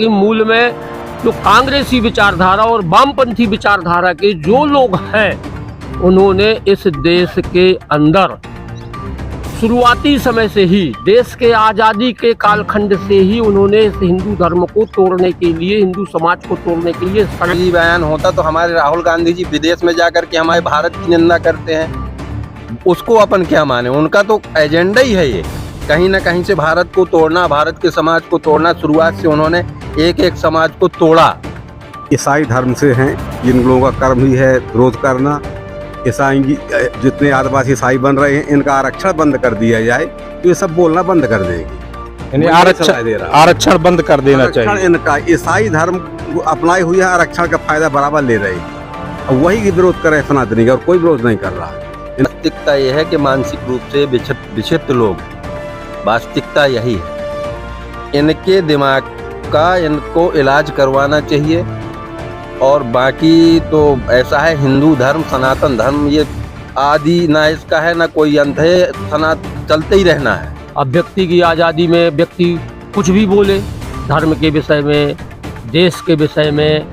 कि मूल में जो कांग्रेसी विचारधारा और वामपंथी विचारधारा के जो लोग हैं, उन्होंने इस देश के अंदर शुरुआती समय से ही, देश के आज़ादी के कालखंड से ही उन्होंने इस हिंदू धर्म को तोड़ने के लिए, हिंदू समाज को तोड़ने के लिए ये बयान होता तो हमारे राहुल गांधी जी विदेश में जाकर के हमारे भारत की निंदा करते हैं, उसको अपन क्या माने? उनका तो एजेंडा ही है ये, कहीं ना कहीं से भारत को तोड़ना, भारत के समाज को तोड़ना। शुरुआत से उन्होंने एक एक समाज को तोड़ा। ईसाई धर्म से हैं, जिन लोगों का कर्म ही है विरोध करना। ईसाई जितने आदिवासी ईसाई बन रहे हैं, इनका आरक्षण बंद कर दिया जाए तो ये सब बोलना बंद कर देंगे। आरक्षण बंद कर देना चाहिए। इनका ईसाई धर्म अपनाए हुए आरक्षण का फायदा बराबर ले रहे हैं, वही विरोध कर रहे हैं सनातनी का, और कोई विरोध नहीं कर रहा। वास्तविकता यह है कि मानसिक रूप से विक्षिप्त लोग, वास्तविकता यही है। इनके दिमाग का इनको इलाज करवाना चाहिए। और बाकी तो ऐसा है, हिंदू धर्म, सनातन धर्म, ये आदि ना इसका है ना कोई अंत है, चलते ही रहना है। अब व्यक्ति की आज़ादी में व्यक्ति कुछ भी बोले, धर्म के विषय में, देश के विषय में,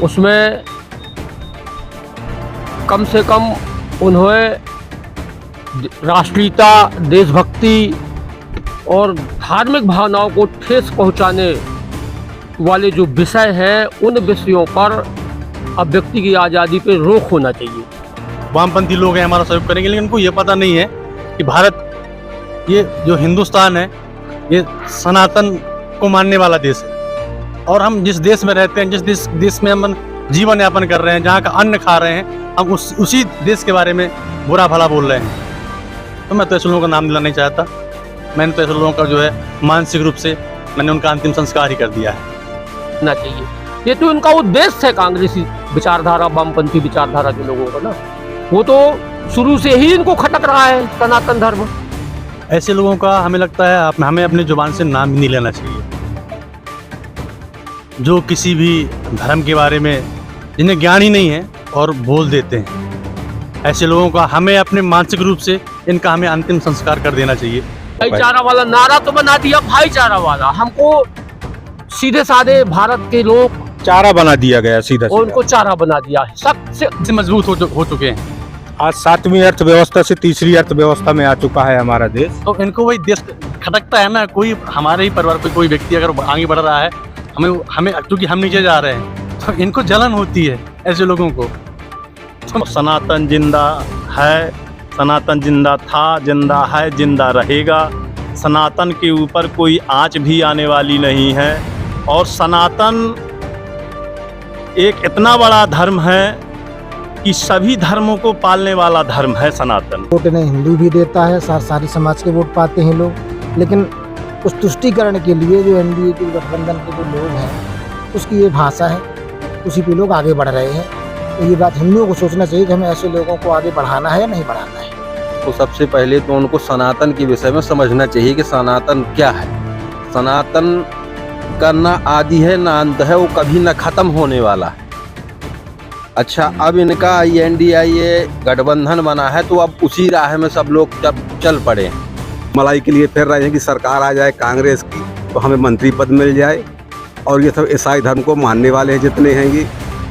उसमें कम से कम उन्हें राष्ट्रीयता, देशभक्ति और धार्मिक भावनाओं को ठेस पहुंचाने वाले जो विषय हैं, उन विषयों पर अब व्यक्ति की आज़ादी पे रोक होना चाहिए। वामपंथी लोग हैं, हमारा सहयोग करेंगे, लेकिन उनको ये पता नहीं है कि भारत, ये जो हिंदुस्तान है, ये सनातन को मानने वाला देश है। और हम जिस देश में रहते हैं, जिस देश में हम जीवन यापन कर रहे हैं, जहाँ का अन्न खा रहे हैं, हम उसी देश के बारे में बुरा भला बोल रहे हैं। तो मैं तो ऐसे लोगों का नाम लेना नहीं चाहता। मैंने तो ऐसे लोगों का जो है मानसिक रूप से मैंने उनका अंतिम संस्कार ही कर दिया है। ना चाहिए, ये तो इनका उद्देश्य है। कांग्रेसी विचारधारा, वामपंथी विचारधारा के लोगों का ना, वो तो शुरू से ही इनको खटक रहा है सनातन धर्म। ऐसे लोगों का हमें लगता है हमें अपनी जुबान से नाम ही नहीं लेना चाहिए। जो किसी भी धर्म के बारे में, जिन्हें ज्ञान ही नहीं है और बोल देते हैं, ऐसे लोगों का हमें अपने मानसिक रूप से इनका हमें अंतिम संस्कार कर देना चाहिए। भाईचारा वाला नारा तो बना दिया, भाईचारा वाला। हमको सीधे साधे भारत के लोग चारा बना दिया गया, सीधा और उनको चारा बना दिया, सबसे मजबूत हो चुके हैं। आज 7वीं अर्थव्यवस्था से 3री अर्थव्यवस्था में आ चुका है हमारा देश। तो इनको वही देश खटकता है ना। कोई हमारे ही परिवार पे कोई व्यक्ति अगर आगे बढ़ रहा है, हमें क्योंकि हम नीचे जा रहे हैं, तो इनको जलन होती है ऐसे लोगों को। तो सनातन जिंदा है, सनातन जिंदा था, जिंदा है, जिंदा रहेगा। सनातन के ऊपर कोई आंच भी आने वाली नहीं है। और सनातन एक इतना बड़ा धर्म है कि सभी धर्मों को पालने वाला धर्म है सनातन। वोट इन्हें हिंदू भी देता है, सारी समाज के वोट पाते हैं लोग, लेकिन उस तुष्टिकरण के लिए जो एनडीए के गठबंधन के जो लोग हैं, उसकी ये भाषा है, उसी पे लोग आगे बढ़ रहे हैं। तो ये बात हिंदुओं को सोचना चाहिए कि हमें ऐसे लोगों को आगे बढ़ाना है या नहीं बढ़ाना है। तो सबसे पहले तो उनको सनातन के विषय में समझना चाहिए कि सनातन क्या है। सनातन का ना आदि है ना अंत है, वो कभी ना खत्म होने वाला है। अच्छा, अब इनका INDIA गठबंधन बना है, तो अब उसी राह में सब लोग चल पड़े हैं। मलाई के लिए फिर रहे हैं कि सरकार आ जाए कांग्रेस की, तो हमें मंत्री पद मिल जाए। और ये सब ईसाई धर्म को मानने वाले हैं जितने हैं ये,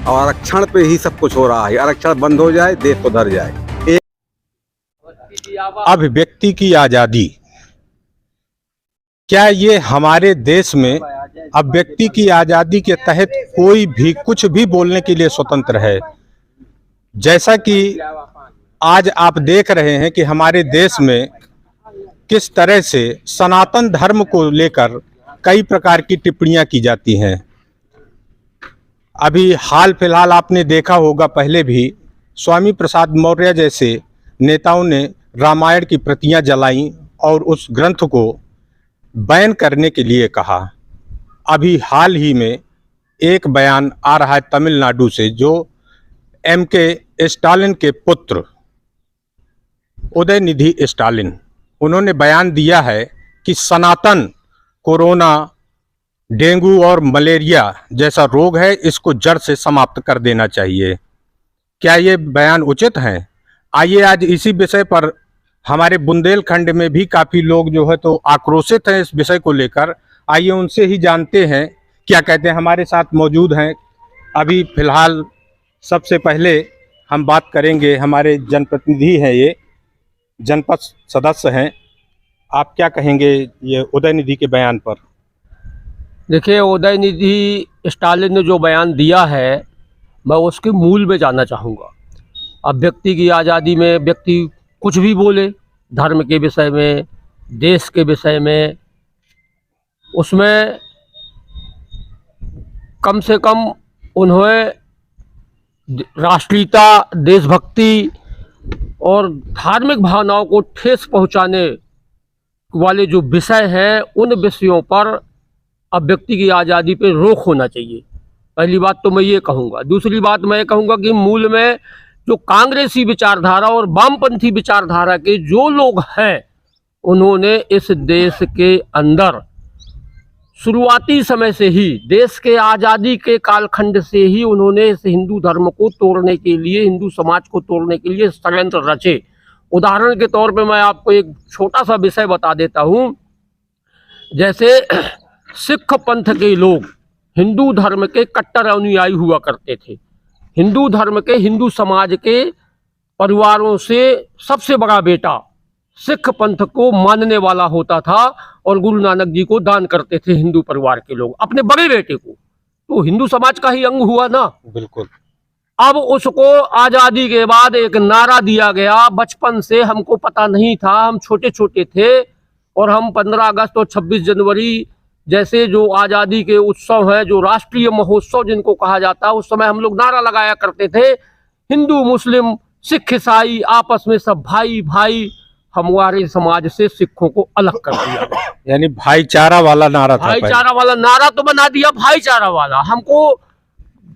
और आरक्षण पे ही सब कुछ हो रहा है। आरक्षण बंद हो जाए, देश सुधर जाए। अभिव्यक्ति की आजादी, क्या ये हमारे देश में अभिव्यक्ति की आजादी के तहत कोई भी कुछ भी बोलने के लिए स्वतंत्र है? जैसा कि आज आप देख रहे हैं कि हमारे देश में किस तरह से सनातन धर्म को लेकर कई प्रकार की टिप्पणियां की जाती हैं। अभी हाल फिलहाल आपने देखा होगा, पहले भी स्वामी प्रसाद मौर्य जैसे नेताओं ने रामायण की प्रतियां जलाईं और उस ग्रंथ को बैन करने के लिए कहा। अभी हाल ही में एक बयान आ रहा है तमिलनाडु से, जो MK स्टालिन के पुत्र उदयनिधि स्टालिन, उन्होंने बयान दिया है कि सनातन कोरोना, डेंगू और मलेरिया जैसा रोग है, इसको जड़ से समाप्त कर देना चाहिए। क्या ये बयान उचित हैं? आइए आज इसी विषय पर हमारे बुंदेलखंड में भी काफ़ी लोग जो है तो आक्रोशित हैं इस विषय को लेकर, आइए उनसे ही जानते हैं क्या कहते हैं। हमारे साथ मौजूद हैं अभी फिलहाल। सबसे पहले हम बात करेंगे, हमारे जनप्रतिनिधि हैं, ये जनपद सदस्य हैं। आप क्या कहेंगे ये उदयनिधि के बयान पर? देखिए, उदयनिधि स्टालिन ने जो बयान दिया है मैं उसके मूल में जाना चाहूँगा। अब व्यक्ति की आज़ादी में व्यक्ति कुछ भी बोले, धर्म के विषय में, देश के विषय में, उसमें कम से कम उन्हें राष्ट्रीयता, देशभक्ति और धार्मिक भावनाओं को ठेस पहुंचाने वाले जो विषय हैं उन विषयों पर अब व्यक्ति की आज़ादी पे रोक होना चाहिए। पहली बात तो मैं ये कहूँगा। दूसरी बात मैं ये कहूँगा कि मूल में जो कांग्रेसी विचारधारा और वामपंथी विचारधारा के जो लोग हैं उन्होंने इस देश के अंदर शुरुआती समय से ही, देश के आज़ादी के कालखंड से ही उन्होंने इस हिंदू धर्म को तोड़ने के लिए, हिंदू समाज को तोड़ने के लिए षड्यंत्र रचे। उदाहरण के तौर पे मैं आपको एक छोटा सा विषय बता देता हूँ। जैसे सिख पंथ के लोग हिंदू धर्म के कट्टर अनुयायी हुआ करते थे। हिंदू धर्म के, हिंदू समाज के परिवारों से सबसे बड़ा बेटा सिख पंथ को मानने वाला होता था और गुरु नानक जी को दान करते थे हिंदू परिवार के लोग, अपने बड़े बेटे को। तो हिंदू समाज का ही अंग हुआ ना। बिल्कुल। अब उसको आज़ादी के बाद एक नारा दिया गया। बचपन से हमको पता नहीं था, हम छोटे छोटे थे और हम 15 अगस्त और 26 जनवरी जैसे जो आज़ादी के उत्सव हैं, जो राष्ट्रीय महोत्सव जिनको कहा जाता है, उस समय हम लोग नारा लगाया करते थे, हिंदू मुस्लिम सिख ईसाई आपस में सब भाई भाई। हमारे समाज से सिखों को अलग कर दिया, यानी भाईचारा वाला नारा था। भाईचारा वाला नारा तो बना दिया, भाईचारा वाला। हमको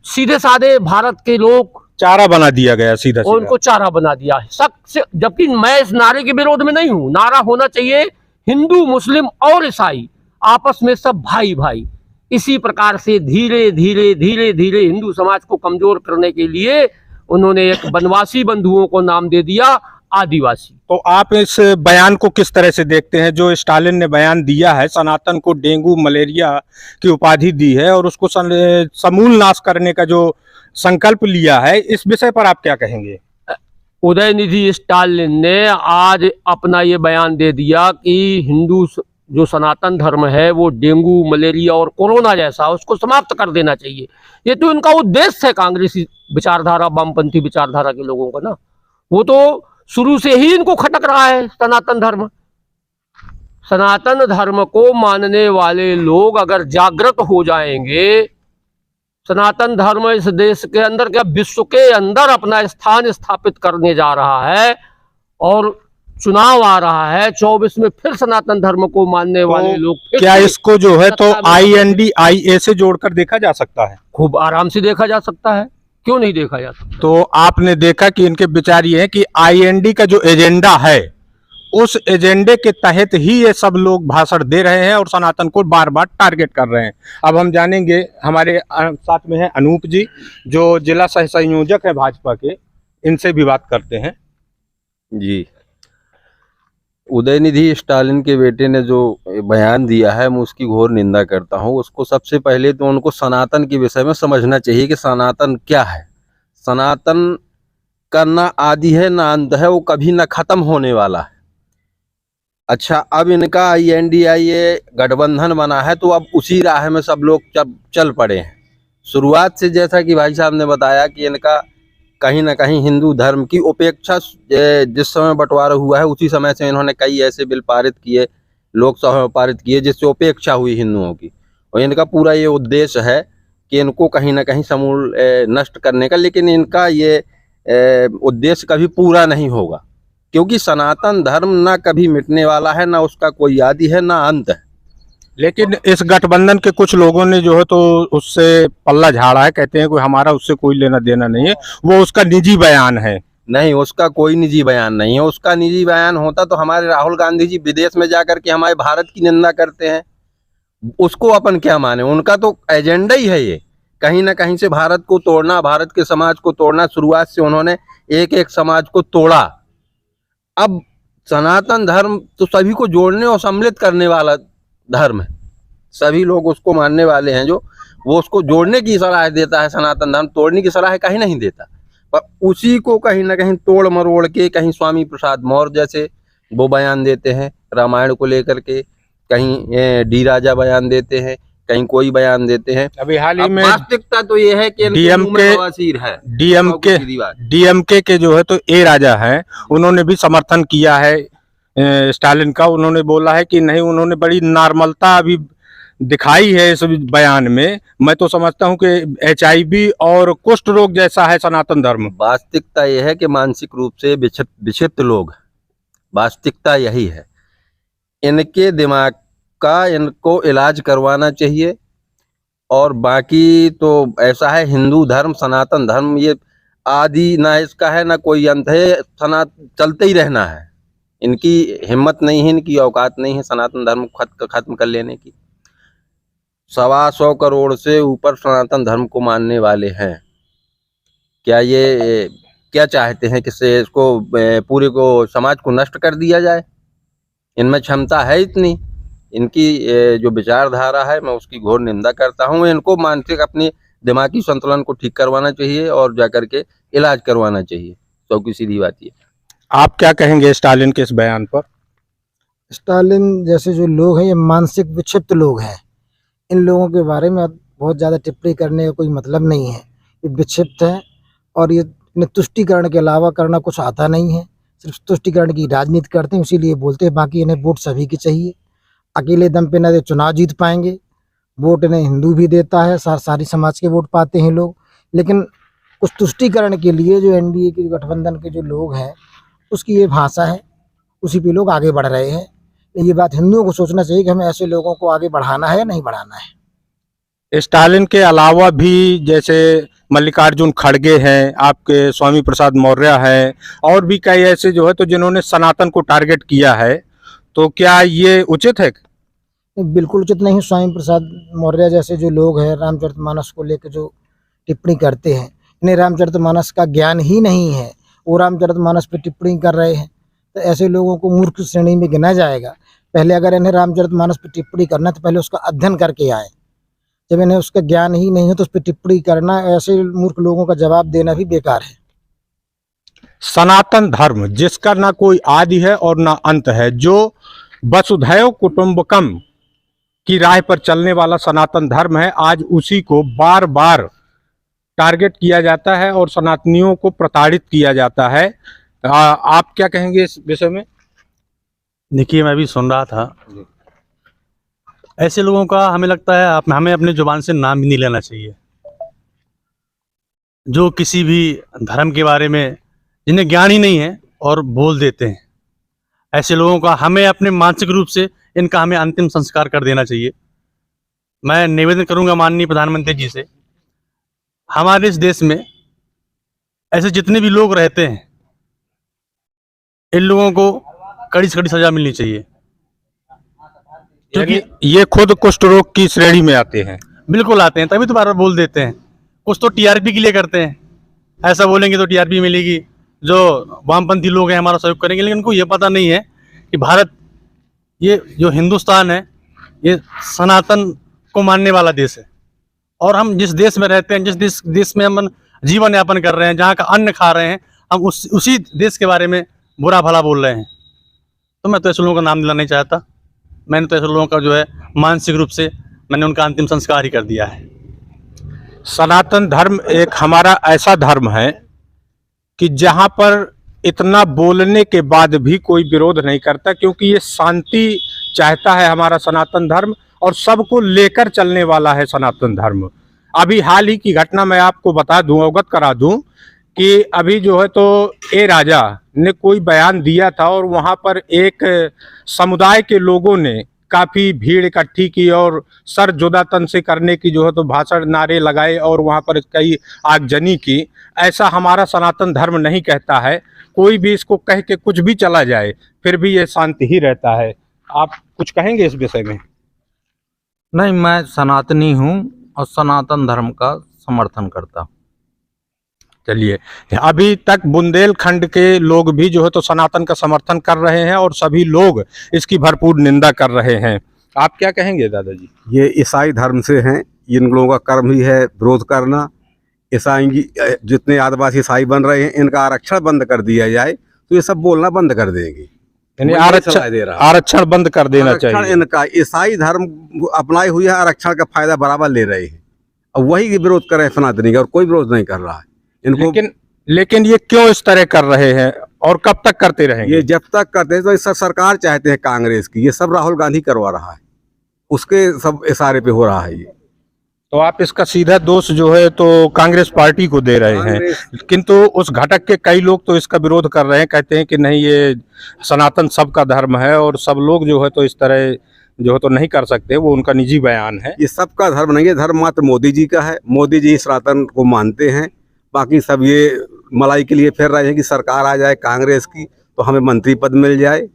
सीधे साधे भारत के लोग चारा बना दिया गया, सीधा और उनको चारा बना दिया है। जबकि मैं इस नारे के विरोध में नहीं हूँ। नारा होना चाहिए हिंदू मुस्लिम और ईसाई आपस में सब भाई भाई। इसी प्रकार से धीरे धीरे धीरे धीरे हिंदू समाज को कमजोर करने के लिए उन्होंने एक वनवासी बंधुओं को नाम दे दिया आदिवासी। तो आप इस बयान को किस तरह से देखते हैं जो स्टालिन ने बयान दिया है? सनातन को डेंगू मलेरिया की उपाधि दी है और उसको समूल नाश करने का जो संकल्प लिया है, इस विषय पर आप क्या कहेंगे? उदयनिधि स्टालिन ने आज अपना ये बयान दे दिया कि हिंदू जो सनातन धर्म है वो डेंगू मलेरिया और कोरोना जैसा उसको समाप्त कर देना चाहिए। ये तो इनका उद्देश्य है कांग्रेसी विचारधारा, वामपंथी विचारधारा के लोगों का ना। वो तो शुरू से ही इनको खटक रहा है सनातन धर्म। सनातन धर्म को मानने वाले लोग अगर जागृत हो जाएंगे, सनातन धर्म इस देश के अंदर, क्या विश्व के अंदर अपना स्थान स्थापित करने जा रहा है और चुनाव आ रहा है 24 में, फिर सनातन धर्म को मानने वाले लोग क्या इसको जो है तो INDIA से जोड़कर देखा जा सकता है? खूब आराम से देखा जा सकता है, क्यों नहीं देखा जा सकता। तो आपने देखा कि इनके विचार ये है कि IND का जो एजेंडा है उस एजेंडे के तहत ही ये सब लोग भाषण दे रहे हैं और सनातन को बार बार टारगेट कर रहे हैं। अब हम जानेंगे, हमारे साथ में है अनूप जी जो जिला सह संयोजक है भाजपा के, इनसे भी बात करते हैं। जी, उदयनिधि स्टालिन के बेटे ने जो बयान दिया है मैं उसकी घोर निंदा करता हूं। उसको सबसे पहले तो उनको सनातन के विषय में समझना चाहिए कि सनातन क्या है। सनातन का ना आदि है ना अंत है, वो कभी ना खत्म होने वाला है। अच्छा, अब इनका INDIA गठबंधन बना है तो अब उसी राह में सब लोग चल पड़े हैं। शुरुआत से जैसा कि भाई साहब ने बताया कि इनका कहीं ना कहीं हिंदू धर्म की उपेक्षा, जिस समय बंटवारा हुआ है उसी समय से इन्होंने कई ऐसे बिल पारित किए, लोकसभा में पारित किए, जिससे उपेक्षा हुई हिंदुओं की। और इनका पूरा ये उद्देश्य है कि इनको कहीं ना कहीं समूल नष्ट करने का। लेकिन इनका ये उद्देश्य कभी पूरा नहीं होगा, क्योंकि सनातन धर्म ना कभी मिटने वाला है, ना उसका कोई आदि है ना अंत है। लेकिन इस गठबंधन के कुछ लोगों ने जो है तो उससे पल्ला झाड़ा है, कहते हैं कोई हमारा उससे कोई लेना देना नहीं है, वो उसका निजी बयान है। नहीं, उसका कोई निजी बयान नहीं है। उसका निजी बयान होता तो हमारे राहुल गांधी जी विदेश में जाकर के हमारे भारत की निंदा करते हैं, उसको अपन क्या माने। उनका तो एजेंडा ही है ये, कहीं ना कहीं से भारत को तोड़ना, भारत के समाज को तोड़ना। शुरुआत से उन्होंने एक एक समाज को तोड़ा। अब सनातन धर्म तो सभी को जोड़ने और सम्मिलित करने वाला धर्म है। सभी लोग उसको मानने वाले हैं, जो वो उसको जोड़ने की सलाह देता है, सनातन धर्म तोड़ने की सलाह कहीं नहीं देता। पर उसी को कहीं ना कहीं तोड़ मरोड़ के कहीं स्वामी प्रसाद मौर्य जैसे वो बयान देते हैं रामायण को लेकर के, कहीं डी राजा बयान देते हैं, कहीं कोई बयान देते हैं। अभी हाल ही अब में वास्तविकता तो ये है कि इनके मुंह में बवासीर है। डीएमके के जो है तो ए राजा हैं, उन्होंने भी समर्थन किया है स्टालिन का। उन्होंने बोला है कि नहीं, उन्होंने बड़ी नॉर्मलता अभी दिखाई है इस बयान में। मैं तो समझता हूं कि HIV और कुष्ठ रोग जैसा है सनातन धर्म। वास्तविकता यह है कि मानसिक रूप से विक्षिप्त लोग, वास्तविकता यही है। इनके दिमाग का इनको इलाज करवाना चाहिए। और बाकी तो ऐसा है, हिंदू धर्म सनातन धर्म ये आदि ना इसका है ना कोई अंत है, चलते ही रहना है। इनकी हिम्मत नहीं है, इनकी औकात नहीं है सनातन धर्म खत्म कर लेने की। 125 करोड़ से ऊपर सनातन धर्म को मानने वाले हैं। क्या ये क्या चाहते हैं कि इसको पूरे को समाज को नष्ट कर दिया जाए? इनमें क्षमता है इतनी? इनकी जो विचारधारा है मैं उसकी घोर निंदा करता हूँ। इनको मानसिक अपने दिमागी संतुलन को ठीक करवाना चाहिए और जाकर के इलाज करवाना चाहिए। तो की सीधी बात ये। आप क्या कहेंगे स्टालिन के इस बयान पर? स्टालिन जैसे जो लोग हैं ये मानसिक विक्षिप्त लोग हैं। इन लोगों के बारे में बहुत ज़्यादा टिप्पणी करने का कोई मतलब नहीं है। ये विक्षिप्त हैं और ये इन्हें तुष्टीकरण के अलावा करना कुछ आता नहीं है। सिर्फ तुष्टीकरण की राजनीति करते हैं, इसीलिए बोलते हैं। बाकी इन्हें वोट सभी की चाहिए। अकेले दम पे न ये चुनाव जीत पाएंगे। वोट इन्हें हिंदू भी देता है, सारी समाज के वोट पाते हैं लोग। लेकिन कुछ तुष्टीकरण के लिए जो NDA के गठबंधन के जो लोग हैं उसकी ये भाषा है, उसी पे लोग आगे बढ़ रहे हैं। ये बात हिंदुओं को सोचना चाहिए कि हमें ऐसे लोगों को आगे बढ़ाना है या नहीं बढ़ाना है। स्टालिन के अलावा भी जैसे मल्लिकार्जुन खड़गे हैं, आपके स्वामी प्रसाद मौर्य हैं, और भी कई ऐसे जो है तो जिन्होंने सनातन को टारगेट किया है। तो क्या ये उचित है? बिल्कुल उचित नहीं। स्वामी प्रसाद मौर्य जैसे जो लोग हैं रामचरितमानस को लेकर जो टिप्पणी करते हैं, इन्हें रामचरितमानस का ज्ञान ही नहीं है। वो रामचरितमानस पे टिप्पणी कर रहे हैं, तो ऐसे लोगों को मूर्ख श्रेणी में गिना जाएगा। पहले अगर इन्हें रामचरितमानस पे टिप्पणी करना तो पहले उसका अध्ययन करके आए। जब इन्हें उसका ज्ञान ही नहीं है तो उस पर टिप्पणी करना, ऐसे मूर्ख लोगों का जवाब देना भी बेकार है। सनातन धर्म जिसका ना कोई आदि है और ना अंत है, जो वसुधैव कुटुंबकम की राह पर चलने वाला सनातन धर्म है, आज उसी को बार बार टारगेट किया जाता है और सनातनियों को प्रताड़ित किया जाता है। आप क्या कहेंगे इस विषय में? देखिए, मैं भी सुन रहा था। ऐसे लोगों का हमें लगता है हमें अपने जुबान से नाम भी नहीं लेना चाहिए, जो किसी भी धर्म के बारे में जिन्हें ज्ञान ही नहीं है और बोल देते हैं। ऐसे लोगों का हमें अपने मानसिक रूप से इनका हमें अंतिम संस्कार कर देना चाहिए। मैं निवेदन करूंगा माननीय प्रधानमंत्री जी से, हमारे इस देश में ऐसे जितने भी लोग रहते हैं इन लोगों को कड़ी से कड़ी सजा मिलनी चाहिए, क्योंकि ये खुद कुष्ठ रोग की श्रेणी में आते हैं। बिल्कुल आते हैं, तभी तो बार बार बोल देते हैं। कुछ तो TRP के लिए करते हैं, ऐसा बोलेंगे तो TRP मिलेगी, जो वामपंथी लोग हैं हमारा सहयोग करेंगे। लेकिन उनको ये पता नहीं है कि भारत, ये जो हिंदुस्तान है, ये सनातन को मानने वाला देश है। और हम जिस देश में रहते हैं, जिस देश में हम जीवन यापन कर रहे हैं, जहाँ का अन्न खा रहे हैं, हम उसी देश के बारे में बुरा भला बोल रहे हैं। तो मैं तो ऐसे लोगों का नाम लेना नहीं चाहता। मैंने तो ऐसे लोगों का जो है मानसिक रूप से मैंने उनका अंतिम संस्कार ही कर दिया है। सनातन धर्म एक हमारा ऐसा धर्म है कि जहाँ पर इतना बोलने के बाद भी कोई विरोध नहीं करता, क्योंकि ये शांति चाहता है हमारा सनातन धर्म, और सबको लेकर चलने वाला है सनातन धर्म। अभी हाल ही की घटना मैं आपको बता दूं, अवगत करा दूं कि अभी जो है तो ए राजा ने कोई बयान दिया था और वहाँ पर एक समुदाय के लोगों ने काफ़ी भीड़ इकट्ठी की और सर जुदा तन से करने की जो है तो भाषण नारे लगाए और वहाँ पर कई आगजनी की। ऐसा हमारा सनातन धर्म नहीं कहता है। कोई भी इसको कह के कुछ भी चला जाए फिर भी ये शांति ही रहता है। आप कुछ कहेंगे इस विषय में? नहीं, मैं सनातनी हूँ और सनातन धर्म का समर्थन करता हूँ। चलिए, अभी तक बुंदेलखंड के लोग भी जो है तो सनातन का समर्थन कर रहे हैं और सभी लोग इसकी भरपूर निंदा कर रहे हैं। आप क्या कहेंगे दादाजी? ये ईसाई धर्म से हैं, इन लोगों का कर्म ही है विरोध करना। ईसाई जितने आदिवासी ईसाई बन रहे हैं, इनका आरक्षण बंद कर दिया जाए तो ये सब बोलना बंद कर देंगे। यानी वही सलाह दे रहा है। आरक्षण बंद कर देना आरक्षण चाहिए। इनका ईसाई धर्म अपनाए हुए है, आरक्षण का फायदा बराबर ले रहे हैं। अब वही विरोध कर रहे हैं सनातनी का, और कोई विरोध नहीं कर रहा है इनको। लेकिन ये क्यों इस तरह कर रहे हैं और कब तक करते रहेंगे? ये जब तक करते हैं तो इस सरकार चाहते हैं कांग्रेस की, ये सब राहुल गांधी करवा रहा है, उसके सब इशारे पे हो रहा है ये। तो आप इसका सीधा दोष जो है तो कांग्रेस पार्टी को दे रहे हैं, किंतु उस घटक के कई लोग तो इसका विरोध कर रहे हैं, कहते हैं कि नहीं ये सनातन सबका धर्म है और सब लोग जो है तो इस तरह जो है तो नहीं कर सकते। वो उनका निजी बयान है। ये सबका धर्म नहीं है, धर्म मात्र मोदी जी का है। मोदी जी सनातन को मानते हैं, बाकी सब ये मलाई के लिए फिर रहे हैं कि सरकार आ जाए कांग्रेस की तो हमें मंत्री पद मिल जाए।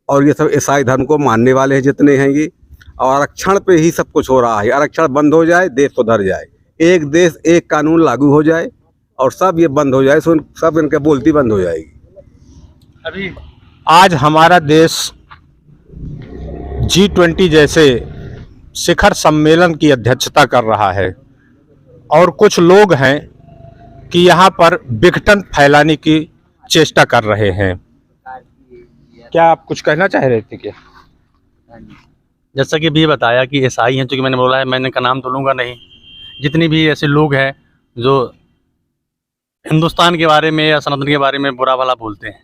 और ये सब ईसाई धर्म को मानने वाले हैं जितने हैं ये, और आरक्षण पे ही सब कुछ हो रहा है। आरक्षण बंद हो जाए, देश सुधर जाए, एक देश एक कानून लागू हो जाए और सब ये बंद हो जाए, सब इनके बोलती बंद हो जाएगी। अभी आज हमारा देश G20 जैसे शिखर सम्मेलन की अध्यक्षता कर रहा है और कुछ लोग हैं कि यहाँ पर विघटन फैलाने की चेष्टा कर रहे हैं। क्या आप कुछ कहना चाह रहे थे क्या? जैसा कि भी बताया कि ईसाई हैं, चूँकि मैंने बोला है, मैंने का नाम तो लूँगा नहीं। जितने भी ऐसे लोग हैं जो हिंदुस्तान के बारे में या सनातन के बारे में बुरा भला बोलते हैं,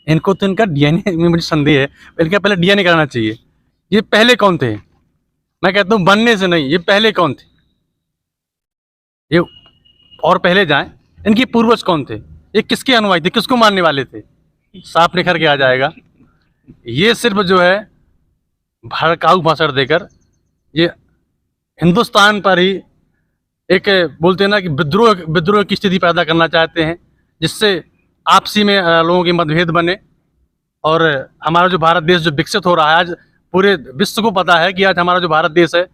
इनको तो इनका डीएनए में मुझे संदेह है। इनका पहले डीएनए कराना चाहिए। ये पहले कौन थे? मैं कहता हूँ बनने से नहीं, ये पहले कौन थे? ये और पहले जाएं, इनकी पूर्वज कौन थे? ये किसके अनुयायी थे? किसको मानने वाले थे? साफ निखर के आ जाएगा। ये सिर्फ जो है भड़काऊ भाषण देकर ये हिंदुस्तान पर ही एक बोलते हैं ना कि विद्रोह की स्थिति पैदा करना चाहते हैं, जिससे आपसी में लोगों के मतभेद बने। और हमारा जो भारत देश जो विकसित हो रहा है, आज पूरे विश्व को पता है कि आज हमारा जो भारत देश है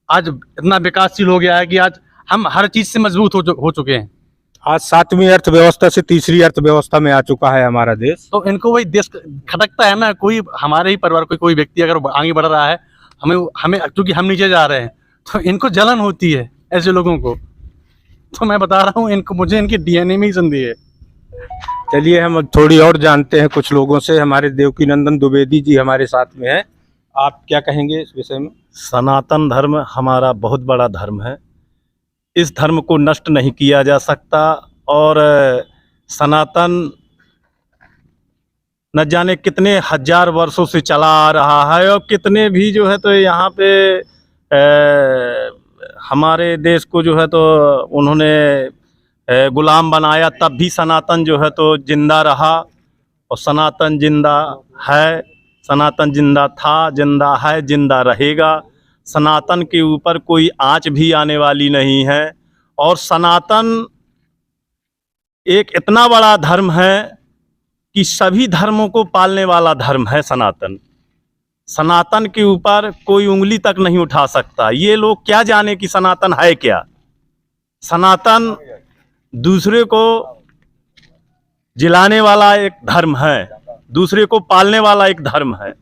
आज इतना विकासशील हो गया है कि आज हम हर चीज़ से मजबूत हो चुके हैं। आज 7वीं अर्थव्यवस्था से तीसरी अर्थव्यवस्था में आ चुका है हमारा देश। तो इनको वही देश खटकता है ना। कोई हमारे ही परिवार कोई व्यक्ति अगर आगे बढ़ रहा है, हमें क्योंकि हम नीचे जा रहे हैं, तो इनको जलन होती है ऐसे लोगों को। तो मैं बता रहा हूँ, मुझे इनके डीएनए में ही संदेह है। चलिए हम थोड़ी और जानते हैं कुछ लोगों से। हमारे देवकी नंदन द्विवेदी जी हमारे साथ में हैं। आप क्या कहेंगे इस विषय में? सनातन धर्म हमारा बहुत बड़ा धर्म है। इस धर्म को नष्ट नहीं किया जा सकता। और सनातन न जाने कितने हजार वर्षों से चला आ रहा है, और कितने भी जो है तो यहाँ पे हमारे देश को जो है तो उन्होंने गुलाम बनाया, तब भी सनातन जो है तो जिंदा रहा। और सनातन जिंदा है, सनातन जिंदा था, जिंदा है, जिंदा रहेगा। सनातन के ऊपर कोई आंच भी आने वाली नहीं है। और सनातन एक इतना बड़ा धर्म है कि सभी धर्मों को पालने वाला धर्म है सनातन। सनातन के ऊपर कोई उंगली तक नहीं उठा सकता। ये लोग क्या जाने कि सनातन है क्या। सनातन दूसरे को जिलाने वाला एक धर्म है, दूसरे को पालने वाला एक धर्म है,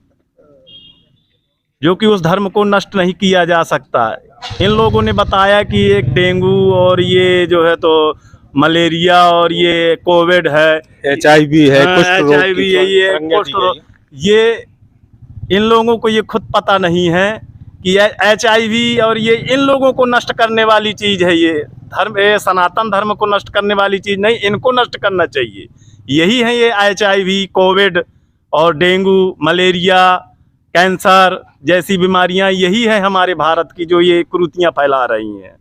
जो कि उस धर्म को नष्ट नहीं किया जा सकता। इन लोगों ने बताया कि एक डेंगू और ये जो है तो मलेरिया और ये कोविड है, HIV है, HIV है, ये कुष्ठ रोग, ये इन लोगों को ये खुद पता नहीं है कि HIV और ये इन लोगों को नष्ट करने वाली चीज़ है। ये धर्म, ये सनातन धर्म को नष्ट करने वाली चीज़ नहीं, इनको नष्ट करना चाहिए। यही है ये HIV, कोविड और डेंगू, मलेरिया, कैंसर जैसी बीमारियां, यही है हमारे भारत की जो ये कुरीतियां फैला रही हैं।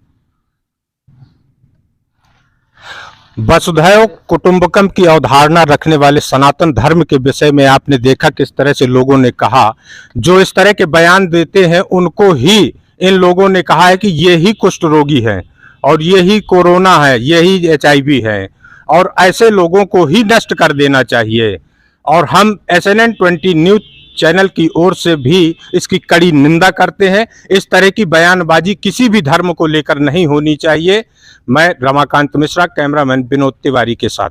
वसुधैव कुटुंबकम की अवधारणा रखने वाले सनातन धर्म के विषय में आपने देखा किस तरह से लोगों ने कहा। जो इस तरह के बयान देते हैं उनको ही इन लोगों ने कहा है कि ये ही कुष्ठ रोगी है और ये ही कोरोना है, यही HIV है, और ऐसे लोगों को ही नष्ट कर देना चाहिए। और हम SNN20 न्यूज चैनल की ओर से भी इसकी कड़ी निंदा करते हैं। इस तरह की बयानबाजी किसी भी धर्म को लेकर नहीं होनी चाहिए। मैं रमाकांत मिश्रा, कैमरामैन विनोद तिवारी के साथ।